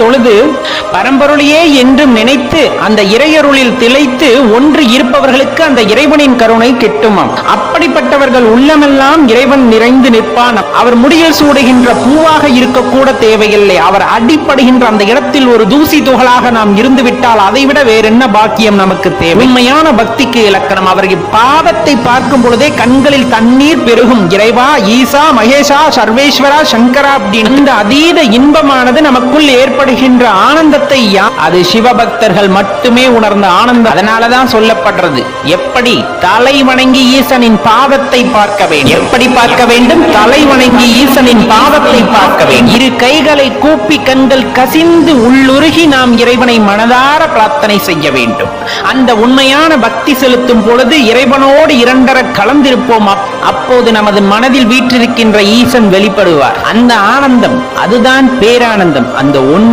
தொழுது பரம்பொருளையே என்றும் நினைத்து அந்த இறையருளில் திளைத்து ஒன்று இருப்பவர்களுக்கு அந்த இறைவனின் கருணை கிட்டுமாம். அப்படிப்பட்டவர்கள் உள்ளமெல்லாம் இறைவன் நிறைந்து நிற்பான். அவர் முடியில் சூடுகின்ற பூவாக இருக்கக்கூட தேவையில்லை. அவர் அடிப்படுகின்ற அந்த இடத்தில் ஒரு தூசி துகளாக நாம் இருந்துவிட்டால் அதைவிட வேறென்ன பாக்கியம் நமக்கு தேவை? உண்மையான பக்திக்கு இலக்கணம். அவர்கள் பாதத்தை பார்க்கும் பொழுதே கண்களில் தண்ணீர் பெருகும். இறைவா, ஈசா, மகேஷா, சர்வேஸ்வரா, சங்கரா அப்படின்னு இந்த அதீத இன்பமானது நமக்குள் ஏற்படுகின்ற ஆனந்தத்தை அது சிவபக்தர்கள் மட்டுமே உணர்ந்த ஆனந்தம். அதனாலதான் சொல்லப்படுறது, எப்படி தலை வணங்கி ஈசனின் பாதத்தை பார்க்க வேண்டும். எப்படி பார்க்க வேண்டும்? தலை வணங்கி ஈசனின் பாதத்தை பார்க்க வேண்டும். இரு கைகளை கூப்பி கண்கள் கசிந்து உள்ளுருகி நாம் இறைவனை மனதார பிரார்த்தனை செய்ய வேண்டும். அந்த உண்மையான பக்தி செலுத்தும் பொழுது இறைவனோடு இரண்டர கலந்திருப்போம். அப்போது நமது மனதில் வீற்றிருக்கின்ற ஈசன் வெளிப்படுவார். அந்த ஆனந்தம், அதுதான் பேரானந்தம். அந்த